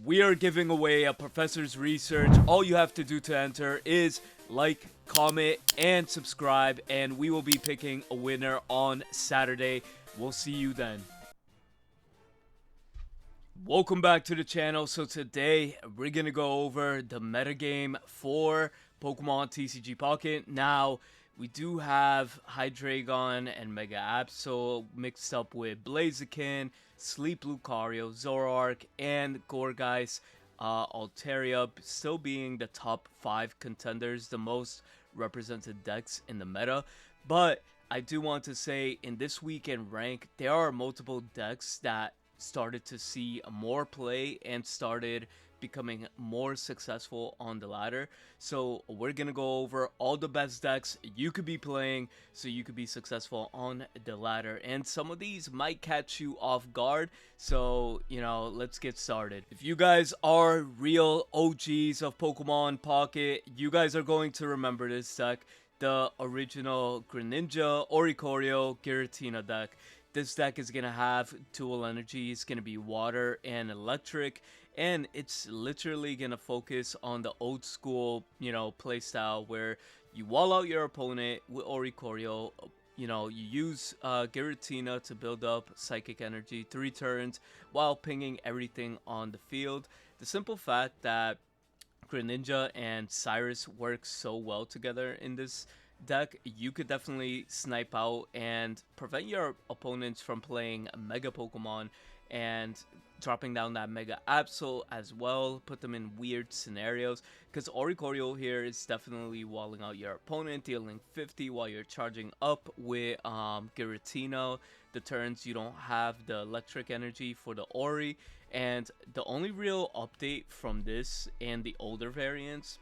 we are giving away a professor's research. All you have to do to enter is like, comment, and subscribe, and we will be picking a winner on Saturday. We'll see you then. Welcome back to the channel. So today we're gonna go over the metagame for Pokemon TCG Pocket. Now we do have Hydreigon and Mega Absol mixed up with Blaziken, Sleep Lucario, Zoroark, and Gourgeist. Altaria still being the top 5 contenders, the most represented decks in the meta. But I do want to say in this weekend rank, there are multiple decks that started to see more play and started becoming more successful on the ladder. So we're gonna go over all the best decks you could be playing so you could be successful on the ladder, and some of these might catch you off guard. So let's get started. If you guys are real OGs of Pokemon Pocket, you guys are going to remember this deck, the original Greninja Oricorio Giratina deck. This deck is going to have dual energy. It's going to be water and electric, and it's literally going to focus on the old school, playstyle where you wall out your opponent with Oricorio. You use Giratina to build up psychic energy 3 turns while pinging everything on the field. The simple fact that Greninja and Cyrus work so well together in this deck, you could definitely snipe out and prevent your opponents from playing Mega Pokemon and dropping down that Mega Absol as well, put them in weird scenarios, because Oricorio here is definitely walling out your opponent, dealing 50 while you're charging up with Giratina. The turns you don't have the electric energy for the Ori, and the only real update from this and the older variants,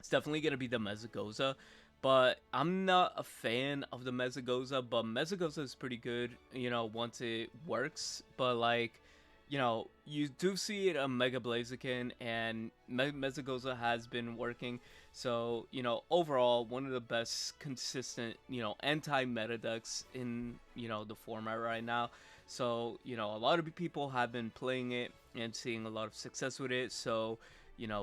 it's definitely going to be the Mesagoza. But I'm not a fan of the Mesagoza, but Mesagoza is pretty good, once it works. But you do see it on Mega Blaziken, and Mesagoza has been working. So, overall, one of the best consistent, anti-meta decks in, the format right now. So, a lot of people have been playing it and seeing a lot of success with it. So,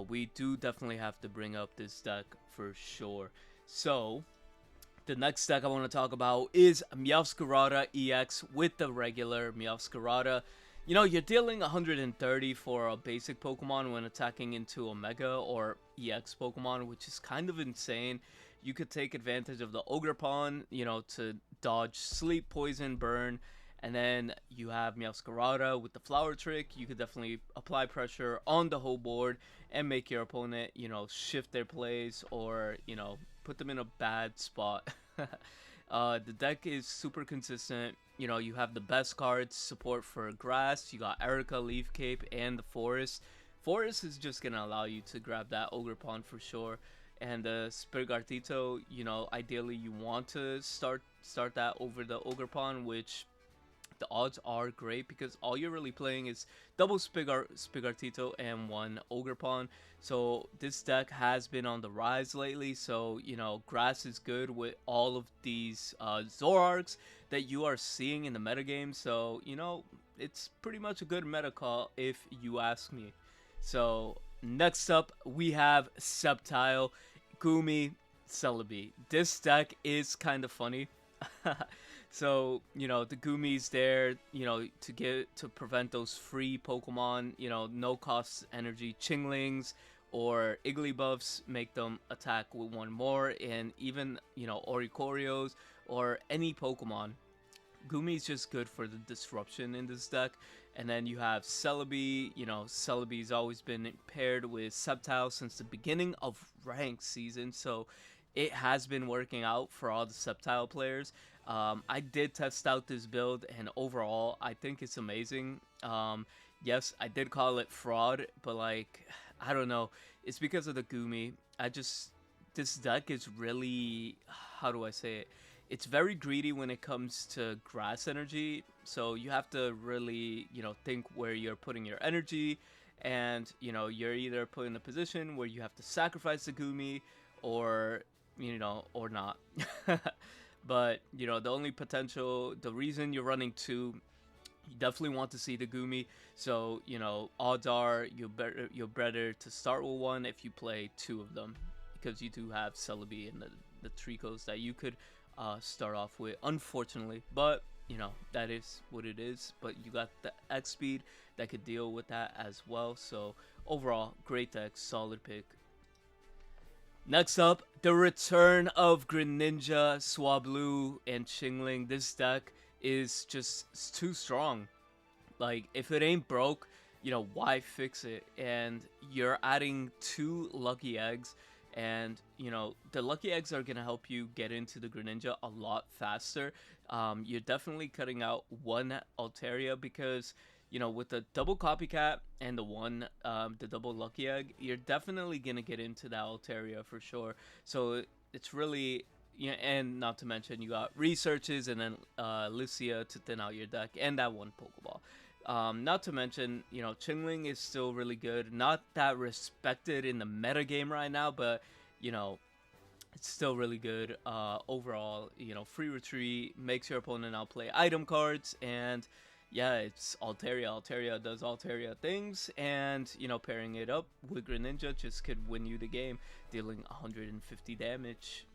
we do definitely have to bring up this deck for sure. So, the next deck I want to talk about is Meowscarada EX with the regular Meowscarada. You're dealing 130 for a basic Pokemon when attacking into a Mega or EX Pokemon, which is kind of insane. You could take advantage of the Ogerpon, to dodge Sleep, Poison, Burn. And then you have Meowscarada with the Flower Trick. You could definitely apply pressure on the whole board and make your opponent, shift their plays or, put them in a bad spot. The deck is super consistent. You have the best cards, support for Grass. You got Erica, Leaf Cape, and the Forest. Forest is just going to allow you to grab that Ogerpon for sure. And the Sprigatito, ideally you want to start that over the Ogerpon, which the odds are great because all you're really playing is double Sprigatito and 1 Ogerpon. So this deck has been on the rise lately. So, Grass is good with all of these Zoroarks that you are seeing in the metagame. So, it's pretty much a good meta call if you ask me. So, next up, we have Sceptile Goomy Celebi. This deck is kind of funny. So, the Goomy's there, to prevent those free Pokemon, no cost energy Chinglings or Igglybuffs, make them attack with 1 more, and even, Oricorios or any Pokemon. Goomy's just good for the disruption in this deck. And then you have Celebi. Celebi's always been paired with Sceptile since the beginning of ranked season, so it has been working out for all the Sceptile players. I did test out this build, and overall, I think it's amazing. Yes, I did call it fraud, but I don't know. It's because of the Goomy. This deck is really, how do I say it? It's very greedy when it comes to grass energy. So you have to really, think where you're putting your energy, and, you're either put in a position where you have to sacrifice the Goomy or, or not. But, the only potential, the reason you're running 2 You definitely want to see the Goomy. So, you know, odds are you're better to start with one if you play two of them, because you do have Celebi and the Tricos that you could start off with, unfortunately. But, you know, that is what it is. But you got the X speed that could deal with that as well. So, overall, great deck, solid pick. Next up, the return of Greninja, Swablu, and Chingling. This deck is just too strong. Like, if it ain't broke, you know, why fix it? And you're adding 2 lucky eggs, and, you know, the lucky eggs are going to help you get into the Greninja a lot faster. You're definitely cutting out 1 Altaria because, you know, with the double copycat and the double lucky egg, you're definitely going to get into that Altaria for sure. So it's really, yeah, and not to mention you got researches and then Lucia to thin out your deck, and that 1 Pokeball. Not to mention, you know, Chingling is still really good. Not that respected in the meta game right now, but, you know, it's still really good. Overall, you know, free retreat, makes your opponent outplay item cards, and yeah, it's Altaria. Altaria does Altaria things, and, you know, pairing it up with Greninja just could win you the game, dealing 150 damage.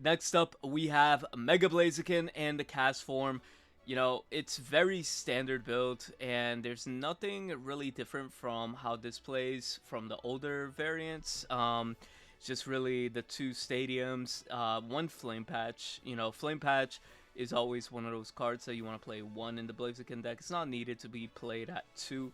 Next up, we have Mega Blaziken and the cast form. You know, it's very standard build, and there's nothing really different from how this plays from the older variants. It's just really the 2 stadiums, 1 Flame Patch. You know, Flame Patch is always one of those cards that you want to play 1 in the Blaziken deck. It's not needed to be played at 2.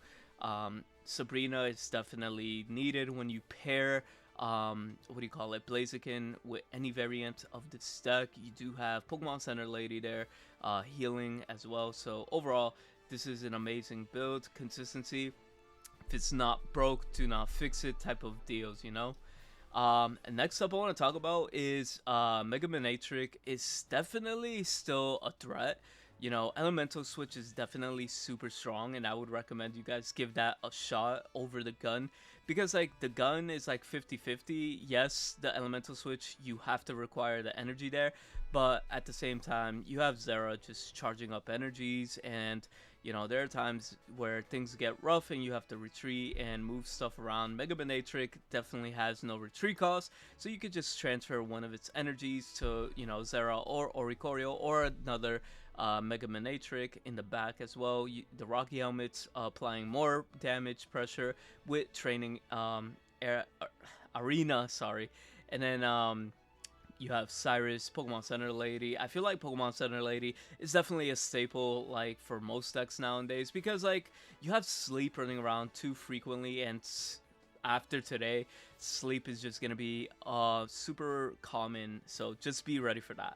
Sabrina is definitely needed when you pair what do you call it, Blaziken with any variant of this deck. You do have Pokemon Center Lady there, healing as well. So overall, this is an amazing build. Consistency, if it's not broke, do not fix it type of deals, you know. Next up I want to talk about is Mega Manatric is definitely still a threat. You know, Elemental Switch is definitely super strong, and I would recommend you guys give that a shot over the gun, because, like, the gun is like 50-50. Yes, the Elemental Switch, you have to require the energy there, but at the same time, you have Zera just charging up energies, and, you know, there are times where things get rough and you have to retreat and move stuff around. Mega Manatric definitely has no retreat cost, so you could just transfer one of its energies to, you know, Zera or Oricorio or another Mega Manatric in the back as well. The Rocky Helmet's applying more damage pressure with training Arena, sorry. And then you have Cyrus, Pokemon Center Lady. I feel like Pokemon Center Lady is definitely a staple, like, for most decks nowadays, because, like, you have Sleep running around too frequently, and after today, Sleep is just gonna be super common, so just be ready for that.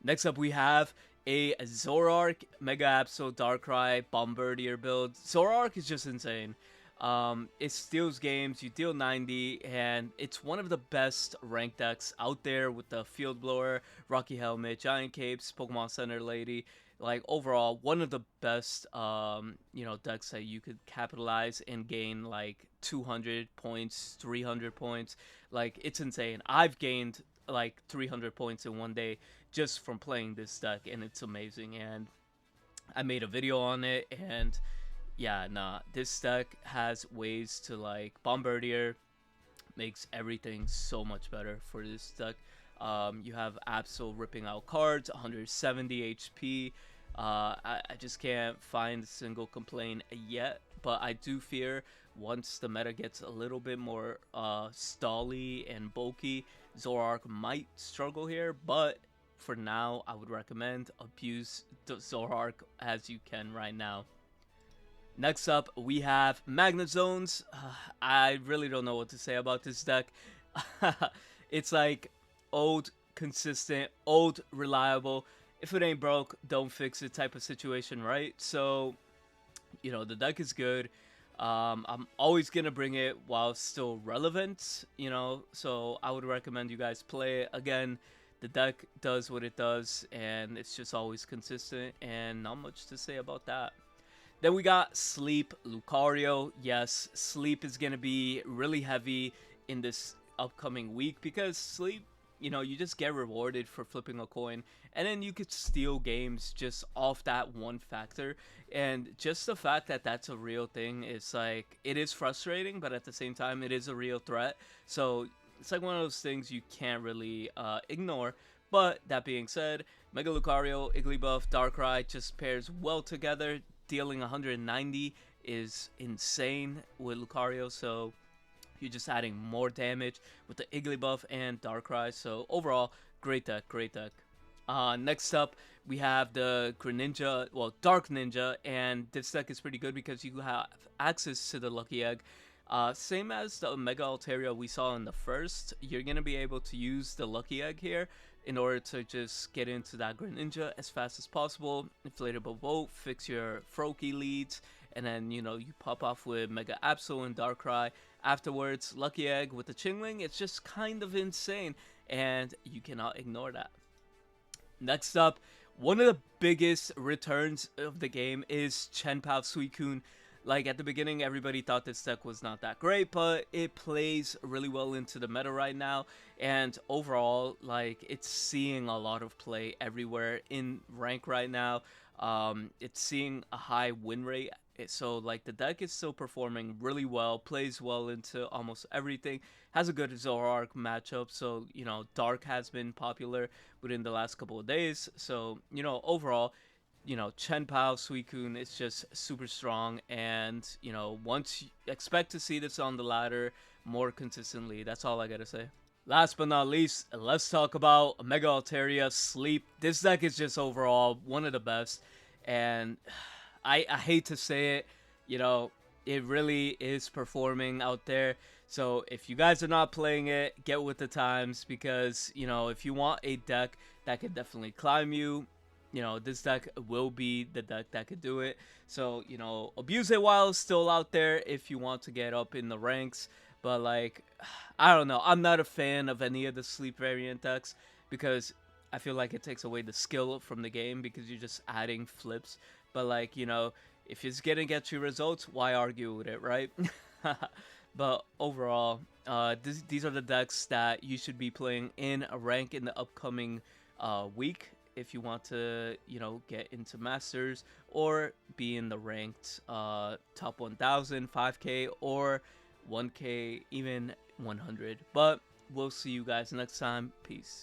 Next up, we have a Zoroark Mega Absol Darkrai Bombardier build. Zoroark is just insane. It steals games, you deal 90, and it's one of the best ranked decks out there with the Field Blower, Rocky Helmet, Giant Capes, Pokemon Center Lady. Like, overall, one of the best, you know, decks that you could capitalize and gain, like, 200 points, 300 points. Like, it's insane. I've gained, like, 300 points in one day just from playing this deck, and it's amazing. And I made a video on it, and yeah, nah, this deck has ways to, like, Bombardier makes everything so much better for this deck. You have Absol ripping out cards, 170 HP. I just can't find a single complaint yet, but I do fear once the meta gets a little bit more stally and bulky, Zoroark might struggle here, but for now, I would recommend abuse the Zoroark as you can right now. Next up, we have Magnezones. I really don't know what to say about this deck. It's like old, consistent, old, reliable. If it ain't broke, don't fix it type of situation, right? So, you know, the deck is good. I'm always gonna bring it while still relevant, you know, so I would recommend you guys play it. Again, the deck does what it does, and it's just always consistent, and not much to say about that. Then we got Sleep Lucario. Yes, Sleep is gonna be really heavy in this upcoming week because Sleep you know, you just get rewarded for flipping a coin, and then you could steal games just off that one factor. And just the fact that that's a real thing is like, it is frustrating, but at the same time, it is a real threat. So it's like one of those things you can't really ignore. But that being said, Mega Lucario, Igglybuff, Darkrai just pairs well together. Dealing 190 is insane with Lucario, so you're just adding more damage with the Igglybuff and Darkrai. So overall, great deck, great deck. Next up, we have the Greninja, well, Dark Ninja, and this deck is pretty good because you have access to the Lucky Egg. Same as the Mega Altaria we saw in the first, you're going to be able to use the Lucky Egg here in order to just get into that Greninja as fast as possible. Inflatable Boat, fix your Froakie leads, and then, you know, you pop off with Mega Absol and Darkrai. Afterwards, Lucky Egg with the Chingling, it's just kind of insane, and you cannot ignore that. Next up, one of the biggest returns of the game is Chen Pao Suicun. Like, at the beginning, everybody thought this deck was not that great, but it plays really well into the meta right now. And overall, like, it's seeing a lot of play everywhere in rank right now. It's seeing a high win rate. So, like, the deck is still performing really well, plays well into almost everything, has a good Zoroark matchup. So, you know, Dark has been popular within the last couple of days. So, you know, overall, you know, Chen Pao, Suicun is just super strong, and, you know, once you expect to see this on the ladder more consistently. That's all I gotta say. Last but not least, let's talk about Mega Altaria Sleep. This deck is just overall one of the best, and I hate to say it, you know, it really is performing out there. So if you guys are not playing it, get with the times, because, you know, if you want a deck that can definitely climb you, you know, this deck will be the deck that could do it. So, you know, abuse it while it's still out there if you want to get up in the ranks. But, like, I don't know. I'm not a fan of any of the sleep variant decks because I feel like it takes away the skill from the game because you're just adding flips. But, like, you know, if it's gonna get you results, why argue with it, right? But overall, these are the decks that you should be playing in a rank in the upcoming week if you want to, you know, get into Masters or be in the ranked top 1000, 5k, or 1k, even 100. But we'll see you guys next time. Peace.